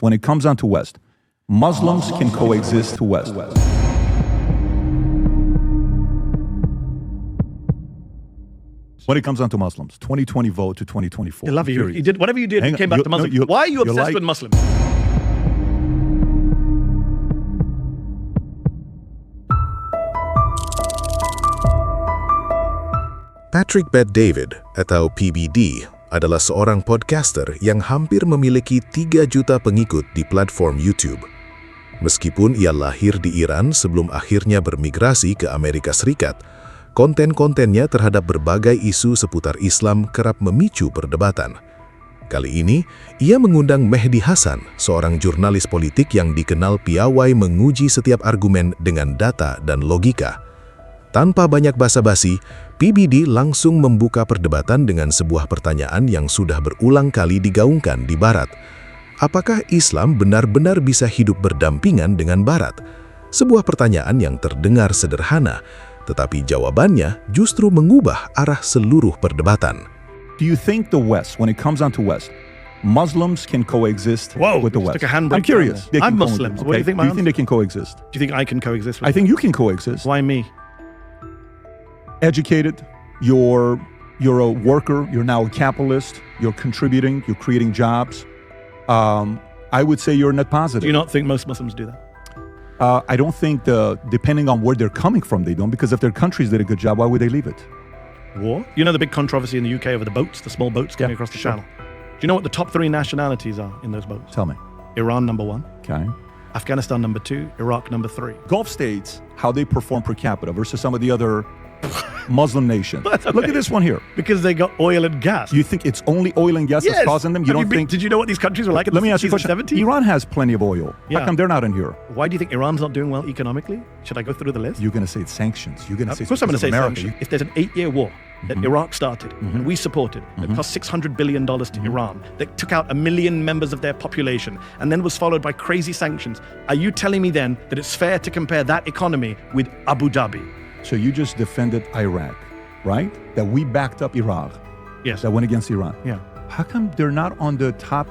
when it comes down to West, Muslims can coexist to West. When it comes down to Muslims, 2020 vote to 2024. I love you. You did whatever you did. You came back to Muslims. Why are you obsessed with Muslims? Patrick Bet-David atau PBD adalah seorang podcaster yang hampir memiliki 3 juta pengikut di platform YouTube. Meskipun ia lahir di Iran sebelum akhirnya bermigrasi ke Amerika Serikat, konten-kontennya terhadap berbagai isu seputar Islam kerap memicu perdebatan. Kali ini, ia mengundang Mehdi Hasan, seorang jurnalis politik yang dikenal piawai menguji setiap argumen dengan data dan logika. Tanpa banyak basa-basi, PBD langsung membuka perdebatan dengan sebuah pertanyaan yang sudah berulang kali digaungkan di Barat. Apakah Islam benar-benar bisa hidup berdampingan dengan Barat? Sebuah pertanyaan yang terdengar sederhana, tetapi jawabannya justru mengubah arah seluruh perdebatan. Do you think the West, when it comes down to West, Muslims can coexist with the West? I'm curious. I'm Muslim. So what do you think? Do you think they can coexist? Do you think I can coexist with I think you can coexist. Why me? Educated, you're a worker, you're now a capitalist, you're contributing, you're creating jobs. I would say you're net positive. Do you not think most Muslims do that? I don't think depending on where they're coming from, they don't, because if their countries did a good job, why would they leave it? War? You know the big controversy in the UK over the boats, the small boats coming across the channel? Do you know what the top 3 nationalities are in those boats? Tell me. Iran, number 1. Okay. Afghanistan, number 2. Iraq, number 3. Gulf states, how they perform per capita versus some of the other Muslim nations. Okay. Look at this one here. Because they got oil and gas. You think it's only oil and gas that's causing them? Did you know what these countries were like in Let the me ask you a 60s question. and 70s? Iran has plenty of oil. Yeah. How come they're not in here? Why do you think Iran's not doing well economically? Should I go through the list? You're going to say it's sanctions. You're going to say Of course I'm going to say America. sanctions. If there's an 8-year war that Iraq started and we supported, that cost $600 billion to Iran, that took out 1 million members of their population, and then was followed by crazy sanctions, are you telling me then that it's fair to compare that economy with Abu Dhabi? So you just defended Iraq, right? That we backed up Iraq. Yes. That went against Iran. Yeah. How come they're not on the top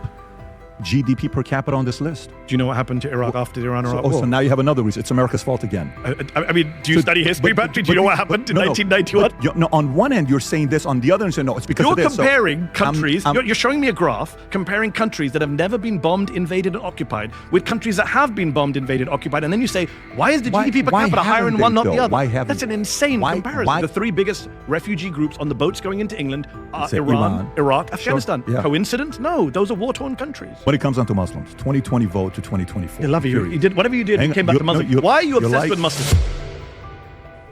GDP per capita on this list? Do you know what happened to Iraq after the Iran-Iraq war? So now you have another reason. It's America's fault again. I mean, do you study history, Patrick? Do you know what happened in 1991? No, on one end you're saying this, on the other end you're saying no, it's because You're of this. comparing countries, you're showing me a graph comparing countries that have never been bombed, invaded, and occupied with countries that have been bombed, invaded, occupied, and then you say, why is the GDP per capita higher in one, not the other? That's an insane comparison. The 3 biggest refugee groups on the boats going into England are Iran, Iraq, Afghanistan. Sure, yeah. Coincidence? No, those are war-torn countries. When it comes down to Muslims, 2020 vote to 2024. I love you. You did whatever you did. You came back to Muslims. Why are you obsessed with Muslims?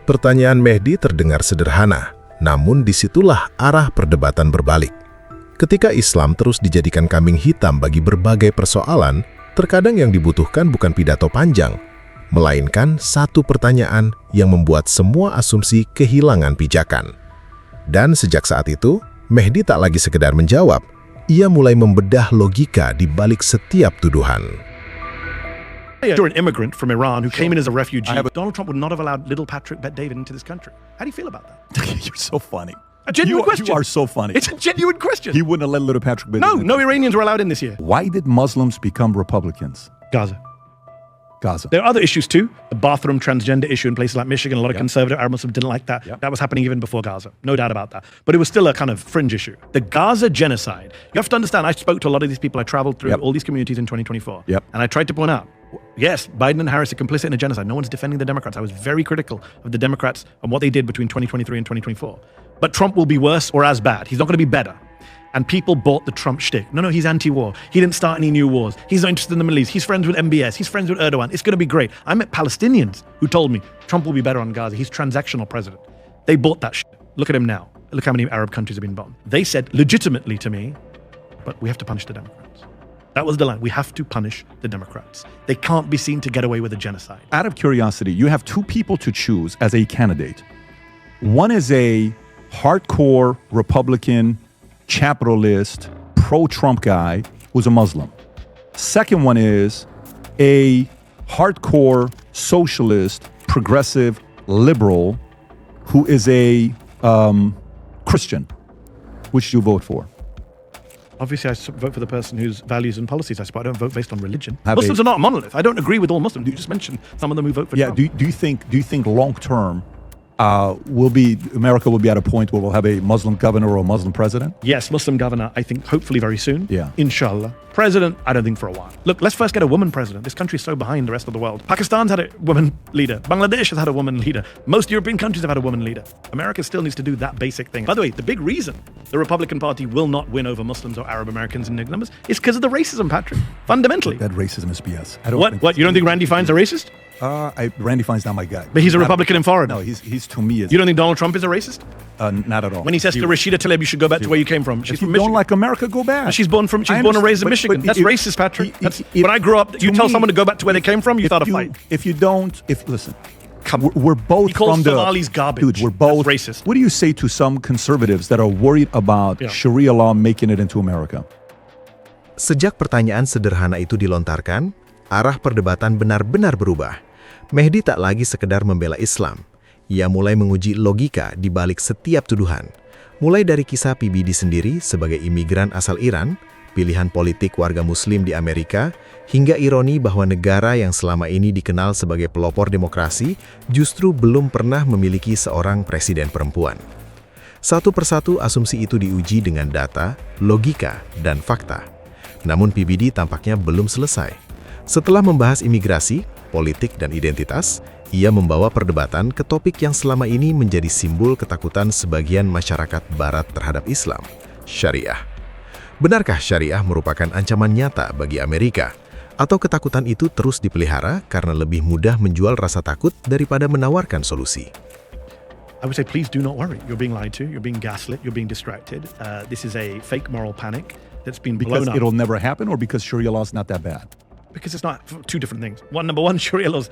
Pertanyaan Mehdi terdengar sederhana, namun disitulah arah perdebatan berbalik. Ketika Islam terus dijadikan kambing hitam bagi berbagai persoalan, terkadang yang dibutuhkan bukan pidato panjang, melainkan satu pertanyaan yang membuat semua asumsi kehilangan pijakan. Dan sejak saat itu, Mehdi tak lagi sekedar menjawab, ia mulai membedah logika di balik setiap tuduhan. You're an immigrant from Iran who came in as a refugee. Donald Trump would not have allowed little Patrick Bet-David into this country. How do you feel about that? You're so funny. A genuine question. You are so funny. It's a genuine question. He wouldn't have let little Patrick Bet-David. No Iranians were allowed in this year. Why did Muslims become Republicans? Gaza. Gaza. There are other issues too. The bathroom transgender issue in places like Michigan, a lot of conservative Arab Muslims didn't like that. That was happening even before Gaza. No doubt about that. But it was still a kind of fringe issue. The Gaza genocide, you have to understand, I spoke to a lot of these people. I traveled through all these communities in 2024. And I tried to point out, yes, Biden and Harris are complicit in a genocide. No one's defending the Democrats. I was very critical of the Democrats and what they did between 2023 and 2024. But Trump will be worse or as bad. He's not going to be better. And people bought the Trump shtick. No, he's anti-war. He didn't start any new wars. He's not interested in the Middle East. He's friends with MBS. He's friends with Erdogan. It's going to be great. I met Palestinians who told me Trump will be better on Gaza. He's transactional president. They bought that shit. Look at him now. Look how many Arab countries have been bombed. They said legitimately to me, but we have to punish the Democrats. That was the line. We have to punish the Democrats. They can't be seen to get away with a genocide. Out of curiosity, you have 2 people to choose as a candidate. One is a hardcore Republican, capitalist, pro-Trump guy who's a Muslim. Second one is a hardcore socialist, progressive, liberal who is a Christian. Which do you vote for? Obviously, I vote for the person whose values and policies I support. I don't vote based on religion. Have Muslims are not a monolith. I don't agree with all Muslims. You just mentioned some of them who vote for Trump. Do you think long term America will be at a point where we'll have a Muslim governor or a Muslim president? Yes, Muslim governor, I think, hopefully very soon. Yeah. Inshallah. President, I don't think for a while. Look, let's first get a woman president. This country is so behind the rest of the world. Pakistan's had a woman leader. Bangladesh has had a woman leader. Most European countries have had a woman leader. America still needs to do that basic thing. By the way, the big reason the Republican Party will not win over Muslims or Arab Americans in big numbers is because of the racism, Patrick. Fundamentally. That racism is BS. What? You don't think Randy Fine's a racist? Randy Fine's not my guy. But he's a Republican in foreign. No, he's to me. You don't think Donald Trump is a racist? Not at all. When he says to Rashida Tlaib, you should go back to where you came from. She's If from you Michigan. don't like America, go back. She's born and raised in Michigan. That's racist, Patrick. When I grew up, you tell someone to go back to where they came from, you start a fight. Listen, we're both He calls from the Somalis garbage. Dude, we're both That's racist. What do you say to some conservatives that are worried about Sharia law making it into America? Sejak pertanyaan sederhana itu dilontarkan, arah perdebatan benar-benar berubah. Mehdi tak lagi sekedar membela Islam. Ia mulai menguji logika di balik setiap tuduhan. Mulai dari kisah PBD sendiri sebagai imigran asal Iran, pilihan politik warga Muslim di Amerika, hingga ironi bahwa negara yang selama ini dikenal sebagai pelopor demokrasi justru belum pernah memiliki seorang presiden perempuan. Satu persatu asumsi itu diuji dengan data, logika, dan fakta. Namun PBD tampaknya belum selesai. Setelah membahas imigrasi, politik, dan identitas, ia membawa perdebatan ke topik yang selama ini menjadi simbol ketakutan sebagian masyarakat Barat terhadap Islam, Syariah. Benarkah Syariah merupakan ancaman nyata bagi Amerika? Atau ketakutan itu terus dipelihara karena lebih mudah menjual rasa takut daripada menawarkan solusi? I would say, please do not worry. You're being lied to. You're being gaslit. You're being distracted. This is a fake moral panic that's been blown Because up. it'll never happen, or because Sharia law is not that bad? Because it's not two different things. Number one, Sharia law's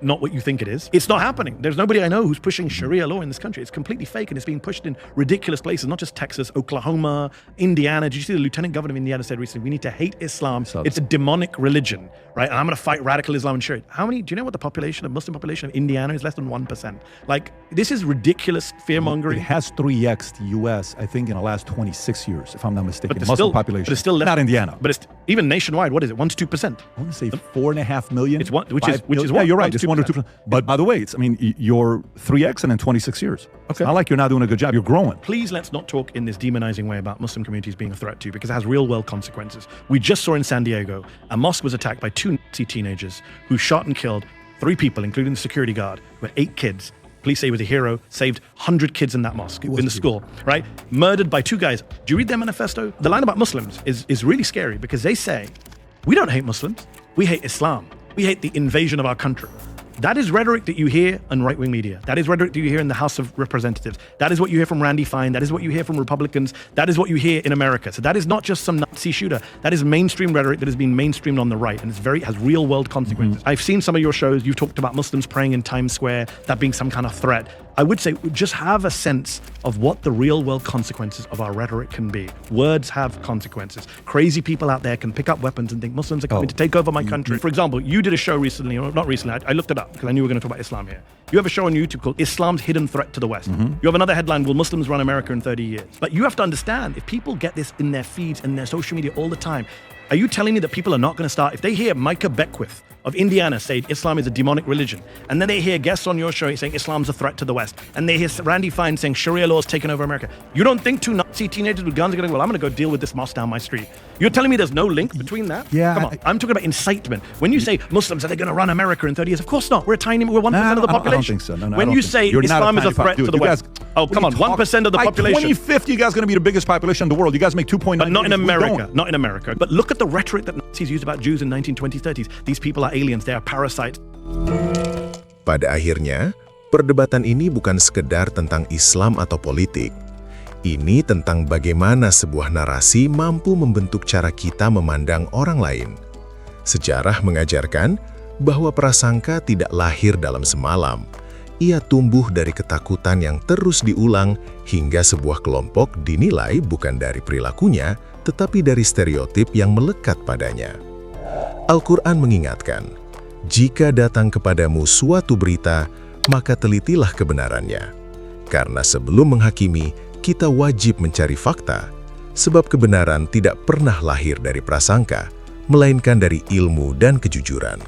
not what you think it is. It's not happening. There's nobody I know who's pushing Sharia law in this country. It's completely fake, and it's being pushed in ridiculous places, not just Texas, Oklahoma, Indiana. Did you see the lieutenant governor of Indiana said recently, we need to hate Islam. It's a demonic religion, right? And I'm going to fight radical Islam and Sharia. Do you know what the Muslim population of Indiana is? Less than 1%. Like, this is ridiculous fear-mongering. It has 3x the U.S., I think, in the last 26 years, if I'm not mistaken. But Muslim population. But it's still less, not Indiana. But it's even nationwide. What is it? 1 to 2%. I want to say 4.5 million. It's one, which 5 is million. what? Yeah, you're right. It's 1 or 2%. 2%. But by the way, you're 3x and in 26 years. It's Okay. not like you're not doing a good job. You're growing. Please let's not talk in this demonizing way about Muslim communities being a threat to you, because it has real world consequences. We just saw in San Diego, a mosque was attacked by 2 Nazi teenagers who shot and killed 3 people, including the security guard, who had 8 kids. Police say he was a hero, saved 100 kids in that mosque, in the school, right? Murdered by 2 guys. Do you read their manifesto? The line about Muslims is really scary, because they say, we don't hate Muslims, we hate Islam. We hate the invasion of our country. That is rhetoric that you hear in right-wing media. That is rhetoric that you hear in the House of Representatives. That is what you hear from Randy Fine. That is what you hear from Republicans. That is what you hear in America. So that is not just some Nazi shooter. That is mainstream rhetoric that has been mainstreamed on the right, and has real-world consequences. I've seen some of your shows. You've talked about Muslims praying in Times Square, that being some kind of threat. I would say just have a sense of what the real-world consequences of our rhetoric can be. Words have consequences. Crazy people out there can pick up weapons and think Muslims are coming to take over my country. For example, you did a show recently, or not recently, I looked it up because I knew we were going to talk about Islam here. You have a show on YouTube called Islam's Hidden Threat to the West. You have another headline, Will Muslims Run America in 30 Years? But you have to understand, if people get this in their feeds and their social media all the time, are you telling me that people are not going to start, if they hear Micah Beckwith of Indiana say Islam is a demonic religion, and then they hear guests on your show saying Islam's a threat to the West, and they hear Randy Fine saying Sharia law is taking over America, you don't think 2 Nazi teenagers with guns are going to go, well, I'm going to go deal with this mosque down my street? You're telling me there's no link between that? Yeah. Come on, I'm talking about incitement. When you say Muslims, are they going to run America in 30 years? Of course not. We're 1% of the population. I don't think so. No, when you say Islam is a threat to the West, oh, come on, 1% of the population. By 2050, you guys are going to be the biggest population in the world. You guys make 2.9 But not in million. We America. don't. Not in America. But look at the rhetoric that Nazis used about Jews in 1920s, 30s. These people are aliens. They are parasites. Pada akhirnya, perdebatan ini bukan sekedar tentang Islam atau politik. Ini tentang bagaimana sebuah narasi mampu membentuk cara kita memandang orang lain. Sejarah mengajarkan bahwa prasangka tidak lahir dalam semalam. Ia tumbuh dari ketakutan yang terus diulang hingga sebuah kelompok dinilai bukan dari perilakunya, tetapi dari stereotip yang melekat padanya. Al-Quran mengingatkan, jika datang kepadamu suatu berita, maka telitilah kebenarannya. Karena sebelum menghakimi, kita wajib mencari fakta. Sebab kebenaran tidak pernah lahir dari prasangka, melainkan dari ilmu dan kejujuran.